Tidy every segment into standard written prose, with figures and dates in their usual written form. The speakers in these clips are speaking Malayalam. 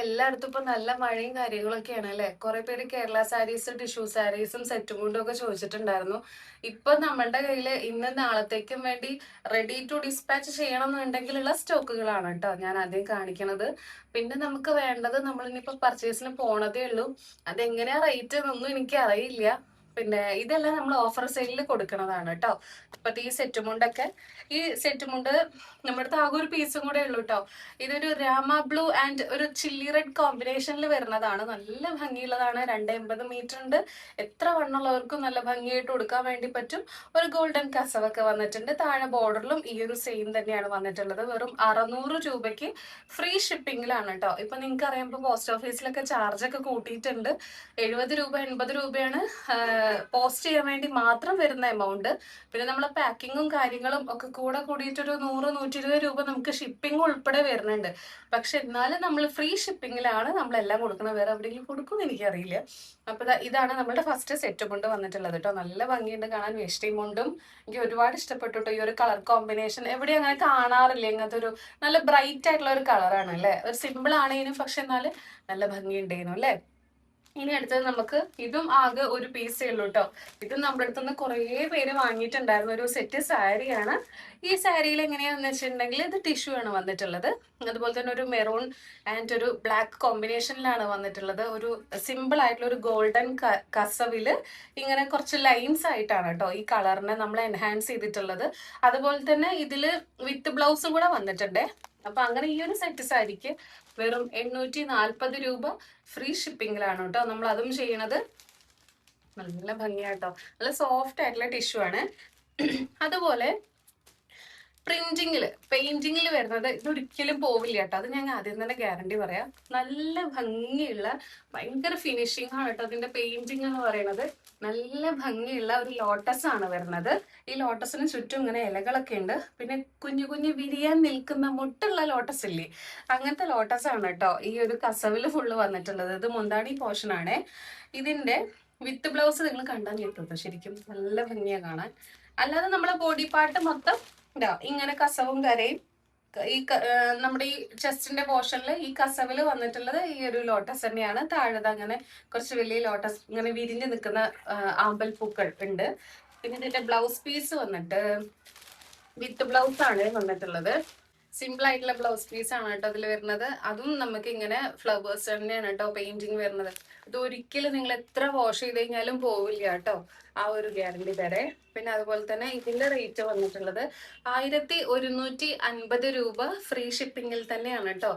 എല്ലായിടത്തും ഇപ്പൊ നല്ല മഴയും കാര്യങ്ങളൊക്കെയാണ് അല്ലെ. കുറെ പേര് കേരള സാരീസ്, ടിഷ്യൂ സാരീസും സെറ്റും കൊണ്ടും ഒക്കെ ചോദിച്ചിട്ടുണ്ടായിരുന്നു. ഇപ്പൊ നമ്മളുടെ കയ്യില് ഇന്ന് നാളത്തേക്കും വേണ്ടി റെഡി ടു ഡിസ്പാച്ച് ചെയ്യണം എന്നുണ്ടെങ്കിലുള്ള സ്റ്റോക്കുകളാണ് കേട്ടോ ഞാൻ ആദ്യം കാണിക്കണത്. പിന്നെ നമുക്ക് വേണ്ടത് നമ്മൾ ഇനിയിപ്പോ പർച്ചേസിന് പോണതേ ഉള്ളൂ. അതെങ്ങനെയാ റേറ്റ് എന്നൊന്നും എനിക്ക് അറിയില്ല. പിന്നെ ഇതെല്ലാം നമ്മൾ ഓഫർ സെയിലിൽ കൊടുക്കണതാണ് കേട്ടോ. ഇപ്പത്തെ ഈ സെറ്റ് മുണ്ട് നമ്മുടെ അടുത്ത് ആകെ ഒരു പീസും കൂടെ ഉള്ളൂ കേട്ടോ. ഇതൊരു രാമ ബ്ലൂ ആൻഡ് ഒരു ചില്ലി റെഡ് കോമ്പിനേഷനിൽ വരുന്നതാണ്. നല്ല ഭംഗിയുള്ളതാണ്. 280 മീറ്റർ ഉണ്ട്. എത്ര വണ്ണുള്ളവർക്കും നല്ല ഭംഗിയായിട്ട് കൊടുക്കാൻ വേണ്ടി പറ്റും. ഒരു ഗോൾഡൻ കസവൊക്കെ വന്നിട്ടുണ്ട്. താഴെ ബോർഡറിലും ഈ ഒരു സെയിം തന്നെയാണ് വന്നിട്ടുള്ളത്. വെറും 600 രൂപയ്ക്ക് ഫ്രീ ഷിപ്പിംഗിലാണ് കേട്ടോ. ഇപ്പൊ നിങ്ങൾക്ക് അറിയാം, ഇപ്പൊ പോസ്റ്റ് ഓഫീസിലൊക്കെ ചാർജ് ഒക്കെ കൂട്ടിയിട്ടുണ്ട്. 70 രൂപ 80 രൂപയാണ് പോസ്റ്റ് ചെയ്യാൻ വേണ്ടി മാത്രം വരുന്ന എമൗണ്ട്. പിന്നെ നമ്മളെ പാക്കിങ്ങും കാര്യങ്ങളും ഒക്കെ കൂടെ കൂടിയിട്ടൊരു 100-120 രൂപ നമുക്ക് ഷിപ്പിംഗ് ഉൾപ്പെടെ വരുന്നുണ്ട്. പക്ഷെ എന്നാലും നമ്മൾ ഫ്രീ ഷിപ്പിംഗിലാണ് നമ്മളെല്ലാം കൊടുക്കുന്നത്. വേറെ എവിടെയെങ്കിലും കൊടുക്കുമെന്ന് എനിക്കറിയില്ല. അപ്പൊ ഇതാണ് നമ്മുടെ ഫസ്റ്റ് സെറ്റ് മുണ്ട് വന്നിട്ടുള്ളത് കേട്ടോ. നല്ല ഭംഗിയുണ്ട് കാണാൻ. വേഷ്ടി മുണ്ടും എനിക്ക് ഒരുപാട് ഇഷ്ടപ്പെട്ടു കേട്ടോ. ഈ ഒരു കളർ കോമ്പിനേഷൻ എവിടെയും അങ്ങനെ കാണാറില്ല. ഇങ്ങനത്തെ ഒരു നല്ല ബ്രൈറ്റ് ആയിട്ടുള്ള ഒരു കളറാണ് അല്ലെ. ഒരു സിമ്പിൾ ആണേനും പക്ഷെ എന്നാല് നല്ല ഭംഗിയുണ്ടേനു അല്ലെ. ഇനി അടുത്തത് നമുക്ക് ഇതും ആകെ ഒരു പീസേ ഉള്ളൂ കേട്ടോ. ഇത് നമ്മുടെ അടുത്ത് നിന്ന് കുറേ പേര് വാങ്ങിയിട്ടുണ്ടായിരുന്ന ഒരു സെറ്റ് സാരിയാണ്. ഈ സാരിയിൽ എങ്ങനെയാന്ന് വെച്ചിട്ടുണ്ടെങ്കിൽ ഇത് ടിഷ്യൂ ആണ് വന്നിട്ടുള്ളത്. അതുപോലെ തന്നെ ഒരു മെറൂൺ ആൻഡ് ഒരു ബ്ലാക്ക് കോമ്പിനേഷനിലാണ് വന്നിട്ടുള്ളത്. ഒരു സിമ്പിൾ ആയിട്ടുള്ള ഒരു ഗോൾഡൻ കസവില് ഇങ്ങനെ കുറച്ച് ലൈൻസ് ആയിട്ടാണ് കേട്ടോ ഈ കളറിനെ നമ്മൾ എൻഹാൻസ് ചെയ്തിട്ടുള്ളത്. അതുപോലെ തന്നെ ഇതില് വിത്ത് ബ്ലൗസും കൂടെ വന്നിട്ടുണ്ട്. അപ്പൊ അങ്ങനെ ഈ ഒരു സെറ്റ് സാരിക്ക് വെറും 840 രൂപ ഫ്രീ ഷിപ്പിംഗിലാണ് കേട്ടോ നമ്മൾ അതും ചെയ്യണത്. നല്ല ഭംഗിയാട്ടോ. നല്ല സോഫ്റ്റ് ആയിട്ടുള്ള ടിഷ്യൂ ആണ്. അതുപോലെ പെയിന്റിങ്ങിൽ വരുന്നത് ഇതൊരിക്കലും പോവില്ല കേട്ടോ. അത് ഞാൻ ആദ്യം തന്നെ ഗ്യാരണ്ടി പറയാം. നല്ല ഭംഗിയുള്ള ഭയങ്കര ഫിനിഷിംഗ് ആണ് കേട്ടോ അതിന്റെ പെയിന്റിങ് എന്ന് പറയുന്നത്. നല്ല ഭംഗിയുള്ള ഒരു ലോട്ടസ് ആണ് വരുന്നത്. ഈ ലോട്ടസിന് ചുറ്റും ഇങ്ങനെ ഇലകളൊക്കെ ഉണ്ട്. പിന്നെ കുഞ്ഞു കുഞ്ഞു വിരിയാൻ നിൽക്കുന്ന മുട്ടുള്ള ലോട്ടസ് ഇല്ലേ, അങ്ങനത്തെ ലോട്ടസ് ആണ് കേട്ടോ ഈ ഒരു കസവില് ഫുള്ള് വന്നിട്ടുള്ളത്. ഇത് മുന്താണി പോർഷൻ ആണ്. ഇതിന്റെ വിത്ത് ബ്ലൗസ് നിങ്ങൾ കണ്ടാൽ കിട്ടും. ശരിക്കും നല്ല ഭംഗിയാ കാണാൻ. അല്ലാതെ നമ്മളെ ബോഡി പാർട്ട് മൊത്തം ഇങ്ങനെ കസവും കരയും. ഈ നമ്മുടെ ഈ ചെസ്റ്റിന്റെ പോർഷനിൽ ഈ കസവില് വന്നിട്ടുള്ളത് ഈ ഒരു ലോട്ടസ് തന്നെയാണ്. താഴെ അങ്ങനെ കുറച്ച് വലിയ ലോട്ടസ് ഇങ്ങനെ വിരിഞ്ഞു നിൽക്കുന്ന ആമ്പൽ പൂക്കൾ ഉണ്ട്. പിന്നെ ഇതിന്റെ ബ്ലൗസ് പീസ് വന്നിട്ട് വിത്ത് ബ്ലൗസ് ആണ് വന്നിട്ടുള്ളത്. സിമ്പിൾ ആയിട്ടുള്ള ബ്ലൗസ് പീസ് ആണ് കേട്ടോ അതിൽ വരുന്നത്. അതും നമുക്ക് ഇങ്ങനെ ഫ്ലവേഴ്സ് തന്നെയാണ് കേട്ടോ പെയിന്റിങ് വരുന്നത്. ഇത് ഒരിക്കലും നിങ്ങൾ എത്ര വാഷ് ചെയ്ത് കഴിഞ്ഞാലും പോവില്ല കേട്ടോ. ആ ഒരു ഗ്യാരണ്ടി തരേ. പിന്നെ അതുപോലെ തന്നെ ഇതിന്റെ റേറ്റ് വന്നിട്ടുള്ളത് 1150 രൂപ ഫ്രീ ഷിപ്പിംഗിൽ തന്നെയാണ് കേട്ടോ.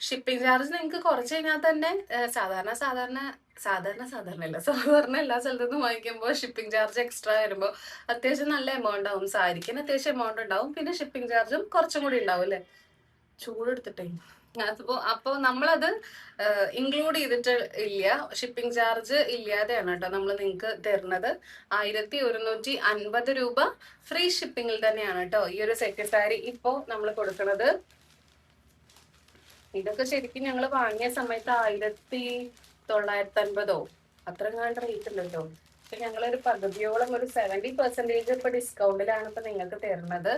ഷിപ്പിംഗ് ചാർജ് നിങ്ങൾക്ക് കുറച്ച് കഴിഞ്ഞാൽ തന്നെ സാധാരണ എല്ലാ സ്ഥലത്തുനിന്നും വാങ്ങിക്കുമ്പോൾ ഷിപ്പിംഗ് ചാർജ് എക്സ്ട്രാ വരുമ്പോൾ അത്യാവശ്യം നല്ല എമൗണ്ട് ആവും. സാരിക്കും അത്യാവശ്യം എമൗണ്ട് ഉണ്ടാവും. പിന്നെ ഷിപ്പിംഗ് ചാർജും കുറച്ചും കൂടി ഉണ്ടാവും അല്ലെ. ചൂടെടുത്തിട്ടേ അപ്പോൾ നമ്മളത് ഇൻക്ലൂഡ് ചെയ്തിട്ട് ഇല്ല. ഷിപ്പിംഗ് ചാർജ് ഇല്ലാതെയാണ് കേട്ടോ നമ്മൾ നിങ്ങൾക്ക് തരുന്നത്. 1150 രൂപ ഫ്രീ ഷിപ്പിംഗിൽ തന്നെയാണ് കേട്ടോ ഈ ഒരു സെറ്റ് സാരി ഇപ്പോൾ നമ്മൾ കൊടുക്കുന്നത്. ഇതൊക്കെ ശരിക്കും ഞങ്ങൾ വാങ്ങിയ സമയത്ത് 1950 അത്ര കണ്ട റേറ്റ് ഉണ്ട് കേട്ടോ. ഇപ്പൊ ഞങ്ങളൊരു പകുതിയോളം ഒരു 70% ഇപ്പൊ ഡിസ്കൗണ്ടിലാണ് ഇപ്പൊ നിങ്ങൾക്ക് തരുന്നത്.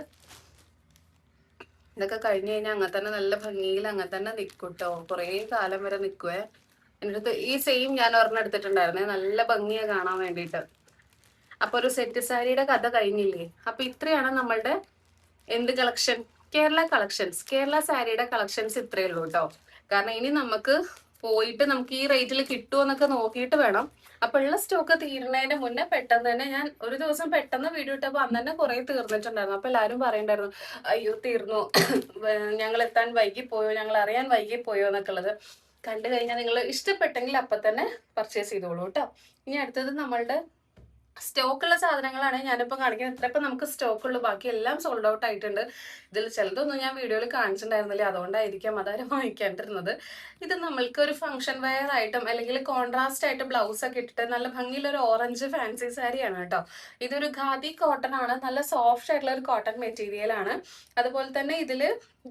ഇതൊക്കെ കഴിഞ്ഞ് കഴിഞ്ഞാൽ അങ്ങനെ തന്നെ നല്ല ഭംഗിയിൽ അങ്ങനെ തന്നെ നിൽക്കും കേട്ടോ. കുറേ കാലം വരെ നിൽക്കുവേ. എൻ്റെ അടുത്ത് ഈ സെയിം ഞാൻ ഒരെണ്ണം എടുത്തിട്ടുണ്ടായിരുന്നേ. നല്ല ഭംഗിയെ കാണാൻ വേണ്ടിയിട്ട്. അപ്പൊ ഒരു സെറ്റ് സാരിയുടെ കഥ കഴിഞ്ഞില്ലേ. അപ്പൊ ഇത്രയാണ് നമ്മളുടെ എന്ത് കളക്ഷൻ, കേരള സാരിയുടെ കളക്ഷൻസ് ഇത്രയേ ഉള്ളൂ കേട്ടോ. കാരണം ഇനി നമുക്ക് പോയിട്ട് നമുക്ക് ഈ റേറ്റിൽ കിട്ടുമോ എന്നൊക്കെ നോക്കിയിട്ട് വേണം. അപ്പൊ ഉള്ള സ്റ്റോക്ക് തീരുന്നതിന് മുന്നേ പെട്ടെന്ന് തന്നെ ഞാൻ ഒരു ദിവസം പെട്ടെന്ന് വീഡിയോ ഇട്ടപ്പോൾ അന്ന് തന്നെ കുറെ തീർന്നിട്ടുണ്ടായിരുന്നു. അപ്പൊ എല്ലാവരും പറയണ്ടായിരുന്നു, അയ്യോ തീർന്നു, ഞങ്ങൾ എത്താൻ വൈകിപ്പോയോ, ഞങ്ങൾ അറിയാൻ വൈകിപ്പോയോ എന്നൊക്കെ ഉള്ളത്. കണ്ടു കഴിഞ്ഞാൽ നിങ്ങൾ ഇഷ്ടപ്പെട്ടെങ്കിൽ അപ്പൊ തന്നെ പർച്ചേസ് ചെയ്തോളൂ കേട്ടോ. ഇനി അടുത്തത് നമ്മളുടെ സ്റ്റോക്കുള്ള സാധനങ്ങളാണ് ഞാനിപ്പോൾ കാണിക്കുന്നത്. ഇത്രയൊക്കെ നമുക്ക് സ്റ്റോക്കുള്ളൂ. ബാക്കി എല്ലാം സോൾഡ് ഔട്ട് ആയിട്ടുണ്ട്. ഇതിൽ ചിലതൊന്നും ഞാൻ വീഡിയോയിൽ കാണിച്ചിട്ടുണ്ടായിരുന്നില്ല. അതുകൊണ്ടായിരിക്കാം അതാരും വാങ്ങിക്കാണ്ടിരുന്നത്. ഇത് നമ്മൾക്ക് ഒരു ഫംഗ്ഷൻ വെയർ ആയിട്ടും അല്ലെങ്കിൽ കോൺട്രാസ്റ്റ് ആയിട്ട് ബ്ലൗസ് ഒക്കെ ഇട്ടിട്ട് നല്ല ഭംഗിയുള്ള ഒരു ഓറഞ്ച് ഫാൻസി സാരിയാണ് കേട്ടോ. ഇതൊരു ഖാദി കോട്ടൺ ആണ്. നല്ല സോഫ്റ്റ് ആയിട്ടുള്ള ഒരു കോട്ടൺ മെറ്റീരിയൽ ആണ്. അതുപോലെ തന്നെ ഇതിൽ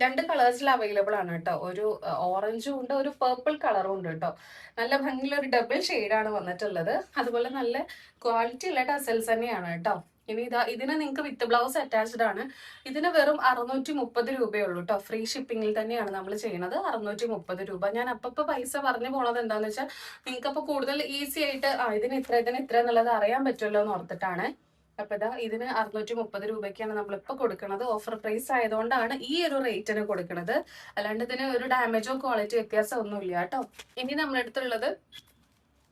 2 കളേഴ്സിൽ അവൈലബിൾ ആണ് കേട്ടോ. ഒരു ഓറഞ്ചും ഉണ്ട്, ഒരു പേർപ്പിൾ കളറും ഉണ്ട് കേട്ടോ. നല്ല ഭംഗിയുള്ള ഒരു ഡബിൾ ഷെയ്ഡാണ് വന്നിട്ടുള്ളത്. അതുപോലെ നല്ല ക്വാളിറ്റി ഉള്ള ടസൽസ് തന്നെയാണ് കേട്ടോ. ഇനി ഇതിന് നിങ്ങൾക്ക് വിത്ത് ബ്ലൗസ് അറ്റാച്ച്ഡ് ആണ്. ഇതിന് വെറും 630 രൂപയേ ഉള്ളൂ കേട്ടോ. ഫ്രീ ഷിപ്പിംഗിൽ തന്നെയാണ് നമ്മൾ ചെയ്യുന്നത്. 630 രൂപ. ഞാൻ അപ്പൊ പൈസ പറഞ്ഞു പോണത് എന്താന്ന് വെച്ചാൽ നിങ്ങൾക്ക് അപ്പൊ കൂടുതൽ ഈസി ആയിട്ട് ഇതിന് ഇത്ര എന്നുള്ളത് അറിയാൻ പറ്റുമല്ലോ എന്ന് ഓർത്തിട്ടാണ്. അപ്പൊ ഇതിന് 630 രൂപയ്ക്കാണ് നമ്മളിപ്പോ കൊടുക്കുന്നത്. ഓഫർ പ്രൈസ് ആയതുകൊണ്ടാണ് ഈ ഒരു റേറ്റിന് കൊടുക്കുന്നത്. അല്ലാണ്ട് ഇതിന് ഒരു ഡാമേജോ ക്വാളിറ്റി വ്യത്യാസം ഒന്നുമില്ല കേട്ടോ. ഇനി നമ്മുടെ അടുത്തുള്ളത്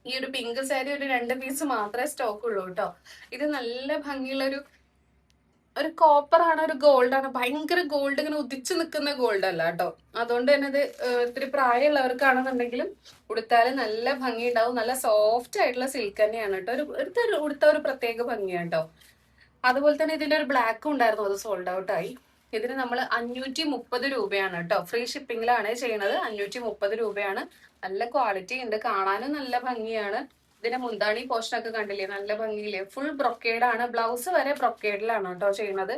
ഈ ഒരു പിങ്ക് സാരി ഒരു 2 പീസ് മാത്രമേ സ്റ്റോക്ക് ഉള്ളൂ കേട്ടോ. ഇത് നല്ല ഭംഗിയുള്ള ഒരു കോപ്പർ ആണ്, ഒരു ഗോൾഡ് ആണ്. ഭയങ്കര ഗോൾഡ്, ഇങ്ങനെ ഉദിച്ചു നിൽക്കുന്ന ഗോൾഡ് അല്ല കേട്ടോ. അതുകൊണ്ട് തന്നെ ഇത് ഇത്തിരി പ്രായമുള്ളവർക്കാണെന്നുണ്ടെങ്കിലും ഉടുത്താല് നല്ല ഭംഗി ഉണ്ടാവും. നല്ല സോഫ്റ്റ് ആയിട്ടുള്ള സിൽക്ക് തന്നെയാണ് കേട്ടോ. ഉടുത്ത ഒരു പ്രത്യേക ഭംഗിയാണ് കേട്ടോ. അതുപോലെ തന്നെ ഇതിന്റെ ഒരു ബ്ലാക്കും ഉണ്ടായിരുന്നു, അത് സോൾഡ് ഔട്ട് ആയി. ഇതിന് നമ്മൾ 530 രൂപയാണ് കേട്ടോ. ഫ്രീ ഷിപ്പിംഗിലാണ് ചെയ്യണത്. 530 രൂപയാണ്. നല്ല ക്വാളിറ്റി ഉണ്ട്, കാണാനും നല്ല ഭംഗിയാണ്. ഇതിന്റെ മുന്താണി പോർഷനൊക്കെ കണ്ടില്ലേ, നല്ല ഭംഗിയില്ലേ. ഫുൾ ബ്രൊക്കേഡ് ആണ്. ബ്ലൗസ് വരെ ബ്രൊക്കേഡിലാണ് കേട്ടോ ചെയ്യുന്നത്.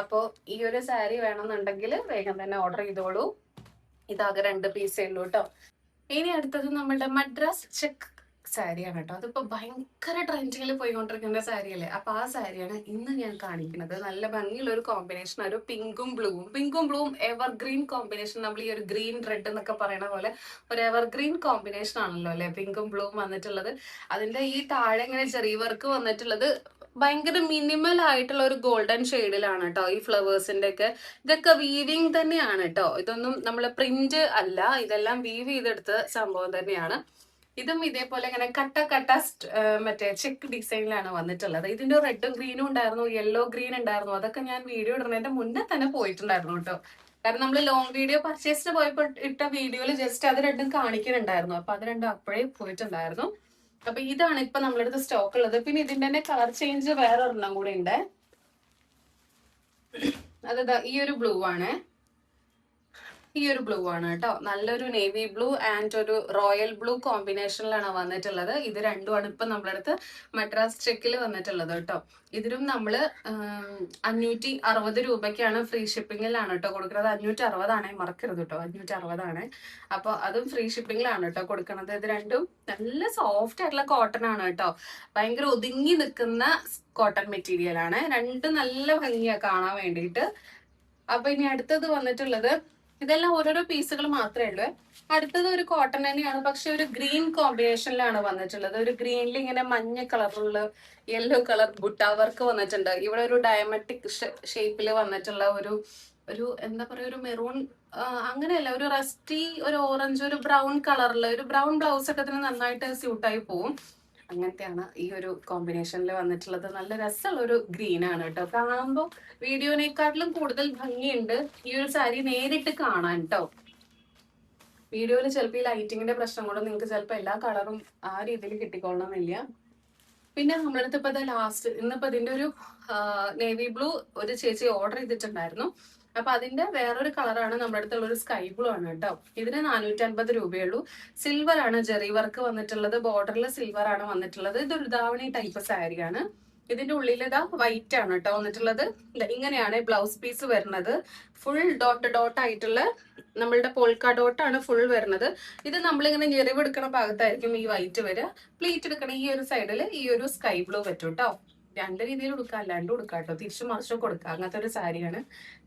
അപ്പോൾ ഈ ഒരു സാരി വേണമെന്നുണ്ടെങ്കിൽ വേഗം തന്നെ ഓർഡർ ചെയ്തോളൂ. ഇതാകെ 2 പീസേ ഉള്ളൂ കേട്ടോ. ഇനി അടുത്തത് നമ്മുടെ മദ്രാസ് ചെക്ക് സാരിയാണ് കേട്ടോ. അതിപ്പോ ഭയങ്കര ട്രെൻഡിങ്ങിൽ പോയിക്കൊണ്ടിരിക്കുന്ന സാരിയല്ലേ. അപ്പൊ ആ സാരിയാണ് ഇന്ന് ഞാൻ കാണിക്കുന്നത്. നല്ല ഭംഗിയുള്ള ഒരു കോമ്പിനേഷൻ, ഒരു പിങ്കും ബ്ലൂവും എവർഗ്രീൻ കോമ്പിനേഷൻ. നമ്മൾ ഈ ഒരു ഗ്രീൻ റെഡ് എന്നൊക്കെ പറയുന്ന പോലെ ഒരു എവർഗ്രീൻ കോമ്പിനേഷൻ ആണല്ലോ അല്ലെ പിങ്കും ബ്ലൂവും വന്നിട്ടുള്ളത്. അതിന്റെ ഈ താഴെ ഇങ്ങനെ ചെറിയ വർക്ക് വന്നിട്ടുള്ളത് ഭയങ്കര മിനിമൽ ആയിട്ടുള്ള ഒരു ഗോൾഡൻ ഷെയ്ഡിലാണ് കേട്ടോ. ഈ ഫ്ലവേഴ്സിന്റെ ഇതൊക്കെ വീവിങ് തന്നെയാണ് കേട്ടോ. ഇതൊന്നും നമ്മള് പ്രിന്റ് അല്ല, ഇതെല്ലാം വീവ് ചെയ്തെടുത്ത സംഭവം തന്നെയാണ്. ഇതും ഇതേപോലെ ഇങ്ങനെ കട്ട മറ്റേ ചെക്ക് ഡിസൈനിലാണ് വന്നിട്ടുള്ളത്. ഇതിന്റെ റെഡും ഗ്രീനും ഉണ്ടായിരുന്നു, യെല്ലോ ഗ്രീൻ ഉണ്ടായിരുന്നു. അതൊക്കെ ഞാൻ വീഡിയോ ഇടുന്നതിന്റെ മുന്നേ തന്നെ പോയിട്ടുണ്ടായിരുന്നു കേട്ടോ. കാരണം നമ്മൾ ലോങ് വീഡിയോ പർച്ചേസിന് പോയപ്പോൾ ഇട്ട വീഡിയോയിൽ ജസ്റ്റ് അത് രണ്ടും കാണിക്കുന്നുണ്ടായിരുന്നു. അപ്പൊ അത് രണ്ടും അപ്പോഴേ പോയിട്ടുണ്ടായിരുന്നു. അപ്പൊ ഇതാണ് ഇപ്പൊ നമ്മളടുത്ത് സ്റ്റോക്ക് ഉള്ളത്. പിന്നെ ഇതിന്റെ തന്നെ കളർ ചേഞ്ച് വേറെ ഒരെണ്ണം കൂടെ ഉണ്ട്. അത് ഈ ഒരു ബ്ലൂ ആണ്. ഈ ഒരു ബ്ലൂ ആണ് കേട്ടോ. നല്ലൊരു നേവി ബ്ലൂ ആൻഡ് ഒരു റോയൽ ബ്ലൂ കോമ്പിനേഷനിലാണ് വന്നിട്ടുള്ളത്. ഇത് രണ്ടുമാണ് ഇപ്പൊ നമ്മളടുത്ത് മദ്രാസ് ചെക്കിൽ വന്നിട്ടുള്ളത് കേട്ടോ. ഇതിലും നമ്മള് 560 രൂപയ്ക്കാണ് ഫ്രീ ഷിപ്പിംഗിലാണ് കേട്ടോ കൊടുക്കുന്നത്. 560 മറക്കരുത് കേട്ടോ, 560. അപ്പൊ അതും ഫ്രീ ഷിപ്പിംഗിലാണ് കേട്ടോ കൊടുക്കുന്നത്. ഇത് രണ്ടും നല്ല സോഫ്റ്റ് ആയിട്ടുള്ള കോട്ടൺ ആണ് കേട്ടോ. ഭയങ്കര ഒതുങ്ങി നിൽക്കുന്ന കോട്ടൺ മെറ്റീരിയൽ ആണ്. രണ്ടും നല്ല ഭംഗിയാ കാണാൻ വേണ്ടിയിട്ട്. അപ്പൊ ഇനി അടുത്തത് വന്നിട്ടുള്ളത്, ഇതെല്ലാം ഓരോരോ പീസുകൾ മാത്രമേ ഉള്ളൂ. അടുത്തത് ഒരു കോട്ടൺ തന്നെയാണ്, പക്ഷെ ഒരു ഗ്രീൻ കോമ്പിനേഷനിലാണ് വന്നിട്ടുള്ളത്. ഒരു ഗ്രീനിൽ ഇങ്ങനെ മഞ്ഞ കളറുള്ള യെല്ലോ കളർ ബുട്ട വർക്ക് വന്നിട്ടുണ്ട്. ഇവിടെ ഒരു ഡയമെട്രിക് ഷേപ്പിൽ വന്നിട്ടുള്ള ഒരു എന്താ പറയുക, ഒരു മെറൂൺ അങ്ങനെയല്ല, ഒരു റസ്റ്റി, ഒരു ഓറഞ്ച്, ഒരു ബ്രൗൺ കളറിൽ ഒരു ബ്രൗൺ ബ്ലൗസ് ഒക്കെ അതിന് നന്നായിട്ട് സ്യൂട്ടായി പോവും. അങ്ങനത്തെയാണ് ഈ ഒരു കോമ്പിനേഷനിൽ വന്നിട്ടുള്ളത്. നല്ല രസമുള്ള ഒരു ഗ്രീൻ ആണ് കേട്ടോ. കാണുമ്പോൾ വീഡിയോനെക്കാട്ടിലും കൂടുതൽ ഭംഗിയുണ്ട് ഈ ഒരു സാരി നേരിട്ട് കാണാൻ കേട്ടോ. വീഡിയോയിൽ ചിലപ്പോൾ ഈ ലൈറ്റിങ്ങിന്റെ പ്രശ്നം കൊണ്ട് നിങ്ങൾക്ക് ചിലപ്പോൾ എല്ലാ കളറും ആ രീതിയിൽ കിട്ടിക്കൊള്ളണമെന്നില്ല. പിന്നെ നമ്മുടെ അടുത്ത് ഇപ്പൊ ലാസ്റ്റ് ഇന്നിപ്പോ ഇതിന്റെ ഒരു നേവി ബ്ലൂ ഒരു ചേച്ചി ഓർഡർ ചെയ്തിട്ടുണ്ടായിരുന്നു. അപ്പൊ അതിന്റെ വേറൊരു കളറാണ് നമ്മുടെ അടുത്തുള്ള ഒരു സ്കൈ ബ്ലൂ ആണ് കേട്ടോ. ഇതിന് 450 രൂപയുള്ളൂ. സിൽവർ ആണ് ജെറി വർക്ക് വന്നിട്ടുള്ളത്. ബോർഡറിൽ സിൽവർ ആണ് വന്നിട്ടുള്ളത്. ഇതൊരു ധാവണി ടൈപ്പ് സാരിയാണ്. ഇതിന്റെ ഉള്ളിൽ വൈറ്റ് ആണ് കേട്ടോ വന്നിട്ടുള്ളത്. ഇങ്ങനെയാണ് ബ്ലൗസ് പീസ് വരുന്നത്. ഫുൾ ഡോട്ട് ആയിട്ടുള്ള നമ്മളുടെ പോൾക്ക ഡോട്ടാണ് ഫുൾ വരുന്നത്. ഇത് നമ്മളിങ്ങനെ ഞെറിവെടുക്കണ ഭാഗത്തായിരിക്കും ഈ വൈറ്റ് വരിക. പ്ലീറ്റ് എടുക്കണ ഈ ഒരു സൈഡിൽ ഈ ഒരു സ്കൈ ബ്ലൂ പറ്റും കേട്ടോ. 2 രീതിയിൽ ഉടുക്കാം, അല്ലാണ്ട് ഉടുക്കാം കേട്ടോ. തിരിച്ചു മറിച്ചും കൊടുക്കാം. അങ്ങനത്തെ ഒരു സാരിയാണ്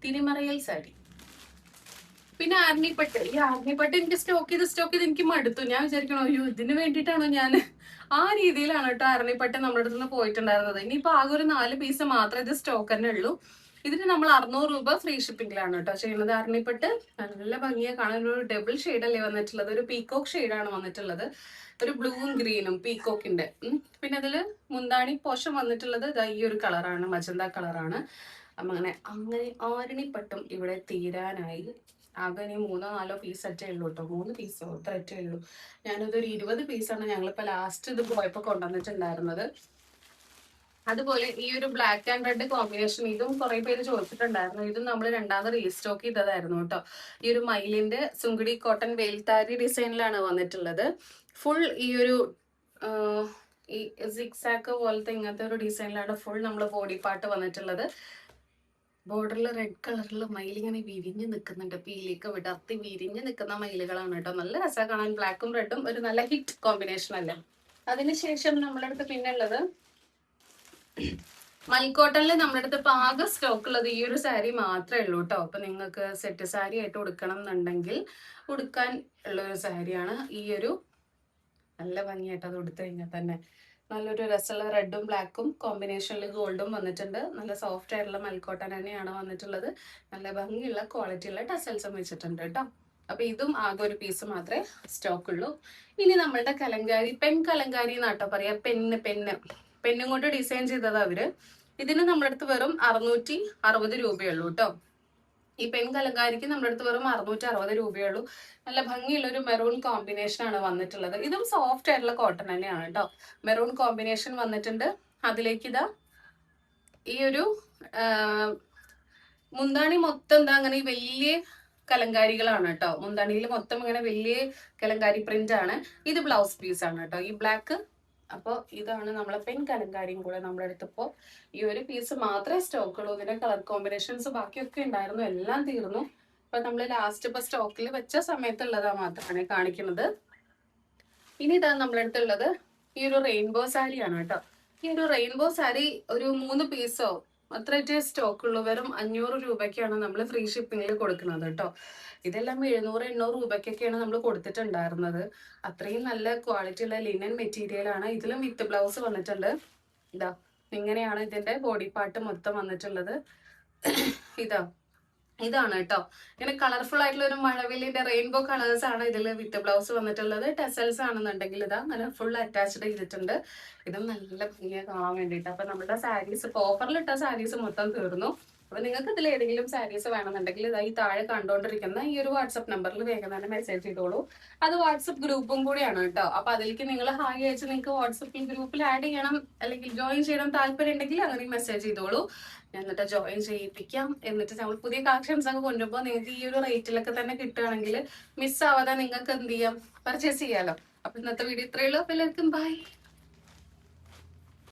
തിരിമറയൽ സാരി. പിന്നെ ആർണിപ്പട്ട്. ഈ ആർണിപ്പട്ട് എനിക്ക് സ്റ്റോക്ക് ചെയ്ത് എനിക്ക് മടുത്തു. ഞാൻ വിചാരിക്കണോ, അയ്യോ ഇതിന് വേണ്ടിയിട്ടാണോ ഞാൻ ആ രീതിയിലാണ് കേട്ടോ ആർണിപ്പട്ട് നമ്മുടെ അടുത്ത് നിന്ന് പോയിട്ടുണ്ടായിരുന്നത്. ഇനിയിപ്പോ ആകെ ഒരു 4 പീസ് മാത്രമേ ഇത് സ്റ്റോക്ക് തന്നെ ഉള്ളൂ. ഇതിന് നമ്മൾ 600 രൂപ ഫ്രീ ഷിപ്പിംഗിലാണ് കേട്ടോ ചെയ്യുന്നത്. ആർണിപ്പട്ട് നല്ല ഭംഗിയെ കാണാൻ ഒരു ഡബിൾ ഷെയ്ഡല്ലേ വന്നിട്ടുള്ളത്. ഒരു പീകോക്ക് ഷെയ്ഡാണ് വന്നിട്ടുള്ളത്. ഒരു ബ്ലൂവും ഗ്രീനും പീകോക്കിന്റെ. പിന്നെ അതില് മുന്താണി പോഷൻ വന്നിട്ടുള്ളത് ഈ ഒരു കളറാണ്, മജന്ത കളറാണ്. അങ്ങനെ ആരണിപ്പട്ടും ഇവിടെ തീരാനായി. ആകെ ഇനി 3-4 പീസ് ഒറ്റേ ഉള്ളൂ കേട്ടോ. 3 പീസോ അത്ര ഒറ്റേ ഉള്ളൂ. ഞാനിതൊരു 20 പീസാണ് ഞങ്ങളിപ്പോ ലാസ്റ്റ് ഇത് പോയപ്പോ കൊണ്ടുവന്നിട്ടുണ്ടായിരുന്നത്. അതുപോലെ ഈ ഒരു ബ്ലാക്ക് ആൻഡ് റെഡ് കോമ്പിനേഷൻ, ഇതും കുറെ പേര് ചോദിച്ചിട്ടുണ്ടായിരുന്നു. ഇതും നമ്മൾ രണ്ടാമത് റീസ്റ്റോക്ക് ചെയ്തതായിരുന്നു കേട്ടോ. ഈ ഒരു മയിലിന്റെ സുങ്കിടി കോട്ടൺ വെയിൽത്താരി ഡിസൈനിലാണ് വന്നിട്ടുള്ളത്. ഫുൾ ഈ ഒരു ഈ സിക്സാക്ക് പോലത്തെ ഇങ്ങനത്തെ ഒരു ഡിസൈനിലാണ് ഫുൾ നമ്മൾ ബോഡി പാർട്ട് വന്നിട്ടുള്ളത്. ബോർഡറിൽ റെഡ് കളറിൽ മയിലിങ്ങനെ വിരിഞ്ഞ് നിൽക്കുന്നുണ്ട്. പീലിയൊക്കെ വിടർത്തി വിരിഞ്ഞ് നിൽക്കുന്ന മയിലുകളാണ് കേട്ടോ. നല്ല രസമാണ് കാണാൻ. ബ്ലാക്കും റെഡും ഒരു നല്ല ഹിറ്റ് കോമ്പിനേഷൻ അല്ലേ. അതിനുശേഷം നമ്മളടുത്ത് പിന്നെ ഉള്ളത് മൽക്കോട്ടനിൽ നമ്മുടെ അടുത്ത് ഇപ്പൊ ആകെ സ്റ്റോക്ക് ഉള്ളത് ഈ ഒരു സാരി മാത്രമേ ഉള്ളൂ കേട്ടോ. അപ്പൊ നിങ്ങൾക്ക് സെറ്റ് സാരി ആയിട്ട് ഉടുക്കണം എന്നുണ്ടെങ്കിൽ ഉടുക്കാൻ ഉള്ള ഒരു സാരിയാണ് ഈ ഒരു. നല്ല ഭംഗിയായിട്ട് അത് ഉടുത്തു കഴിഞ്ഞാൽ തന്നെ നല്ലൊരു രസമുള്ള റെഡും ബ്ലാക്കും കോമ്പിനേഷനിൽ ഗോൾഡും വന്നിട്ടുണ്ട്. നല്ല സോഫ്റ്റ് ആയിട്ടുള്ള മൽക്കോട്ടൻ തന്നെയാണ് വന്നിട്ടുള്ളത്. നല്ല ഭംഗിയുള്ള ക്വാളിറ്റിയുള്ള ടസൽസും വെച്ചിട്ടുണ്ട് കേട്ടോ. അപ്പൊ ഇതും ആകെ ഒരു പീസ് മാത്രമേ സ്റ്റോക്ക് ഉള്ളൂ. ഇനി നമ്മളുടെ കലങ്കാരി, പെൻ കലങ്കാരി എന്നാട്ടോ പറയാ. പെന്നും കൊണ്ട് ഡിസൈൻ ചെയ്തത് അവര്. ഇതിന് നമ്മുടെ അടുത്ത് വെറും 660 രൂപയുള്ളൂ കേട്ടോ. ഈ പെൻ കലങ്കാരിക്ക് നമ്മുടെ അടുത്ത് വെറും 660 രൂപയുള്ളൂ. നല്ല ഭംഗിയുള്ള ഒരു മെറൂൺ കോമ്പിനേഷൻ ആണ് വന്നിട്ടുള്ളത്. ഇതും സോഫ്റ്റ് ആയിട്ടുള്ള കോട്ടൺ തന്നെയാണ് കേട്ടോ. മെറൂൺ കോമ്പിനേഷൻ വന്നിട്ടുണ്ട്. അതിലേക്ക് ഇതാ ഈ ഒരു മുന്താണി മൊത്തം എന്താ അങ്ങനെ വലിയ കലങ്കാരികളാണ് കേട്ടോ. മുന്താണിയിൽ മൊത്തം ഇങ്ങനെ വലിയ കലങ്കാരി പ്രിന്റ് ആണ്. ഇത് ബ്ലൗസ് പീസ് ആണ് കേട്ടോ, ഈ ബ്ലാക്ക്. അപ്പോൾ ഇതാണ് നമ്മളെ പെൻ കലങ്കാരിയും കൂടെ നമ്മുടെ അടുത്ത് ഇപ്പോൾ ഈ ഒരു പീസ് മാത്രമേ സ്റ്റോക്ക് ഉള്ളൂ. ഇതിന്റെ കളർ കോമ്പിനേഷൻസ് ബാക്കിയൊക്കെ ഉണ്ടായിരുന്നു, എല്ലാം തീർന്നു. അപ്പൊ നമ്മൾ ലാസ്റ്റ് ഇപ്പൊ സ്റ്റോക്കിൽ വെച്ച സമയത്തുള്ളതാ മാത്രമാണ് കാണിക്കുന്നത്. ഇനി ഇതാ നമ്മുടെ അടുത്തുള്ളത് ഈ ഒരു റെയിൻബോ സാരിയാണ് കേട്ടോ. ഈ ഒരു റെയിൻബോ സാരി ഒരു 3 പീസോ അത്രയൊക്കെ സ്റ്റോക്ക് ഉള്ളൂ. വെറും 500 രൂപയ്ക്കാണ് നമ്മൾ ഫ്രീ ഷിപ്പിംഗിൽ കൊടുക്കുന്നത് കേട്ടോ. ഇതെല്ലാം 700-800 രൂപയ്ക്കൊക്കെയാണ് നമ്മൾ കൊടുത്തിട്ടുണ്ടായിരുന്നത്. അത്രയും നല്ല ക്വാളിറ്റി ഉള്ള ലിനൻ മെറ്റീരിയൽ ആണ്. ഇതിലും വിത്ത് ബ്ലൗസ് വന്നിട്ടുണ്ട്. ഇതാ ഇങ്ങനെയാണ് ഇതിന്റെ ബോഡി പാർട്ട് മൊത്തം വന്നിട്ടുള്ളത്. ഇതാണ് കേട്ടോ. ഇങ്ങനെ കളർഫുൾ ആയിട്ടുള്ള ഒരു മഴവില്ലിന്റെ റെയിൻബോ കളേഴ്സ് ആണ് ഇതിൽ വിത്ത് ബ്ലൗസ് വന്നിട്ടുള്ളത്. ടെസൽസ് ആണെന്നുണ്ടെങ്കിൽ ഇതാ നല്ല ഫുൾ അറ്റാച്ച്ഡ് ചെയ്തിട്ടുണ്ട്. ഇതും നല്ല ഭംഗിയായി കാണാൻ വേണ്ടിയിട്ട്. അപ്പൊ നമ്മുടെ സാരീസ്, ഓഫറിലിട്ട സാരീസ് മൊത്തം തീർന്നു. അപ്പൊ നിങ്ങൾക്ക് ഇതിൽ ഏതെങ്കിലും സാരീസ് വേണമെന്നുണ്ടെങ്കിൽ ഇതാ ഈ താഴെ കണ്ടുകൊണ്ടിരിക്കുന്ന ഈ ഒരു വാട്സപ്പ് നമ്പറിൽ വേഗം തന്നെ മെസ്സേജ് ചെയ്തോളൂ. അത് വാട്സപ്പ് ഗ്രൂപ്പും കൂടിയാണ് കേട്ടോ. അപ്പൊ അതിലേക്ക് നിങ്ങൾ ഹായ് അയച്ച് നിങ്ങൾക്ക് വാട്സപ്പിൽ ഗ്രൂപ്പിൽ ആഡ് ചെയ്യണം അല്ലെങ്കിൽ ജോയിൻ ചെയ്യണം താല്പര്യം ഉണ്ടെങ്കിൽ അങ്ങനെ മെസ്സേജ് ചെയ്തോളൂ. എന്നിട്ട് ജോയിൻ ചെയ്യിപ്പിക്കാം. എന്നിട്ട് നമ്മൾ പുതിയ കളക്ഷൻസ് ഒക്കെ കൊണ്ടുപോകുമ്പോൾ നിങ്ങൾക്ക് ഈ ഒരു റേറ്റിലൊക്കെ തന്നെ കിട്ടുകയാണെങ്കിൽ മിസ് ആവാതെ നിങ്ങൾക്ക് എന്ത് ചെയ്യാം, പർച്ചേസ് ചെയ്യാലോ. അപ്പൊ ഇന്നത്തെ വീഡിയോ ഇത്രയേ ഉള്ളൂ. എല്ലാവർക്കും ബൈ.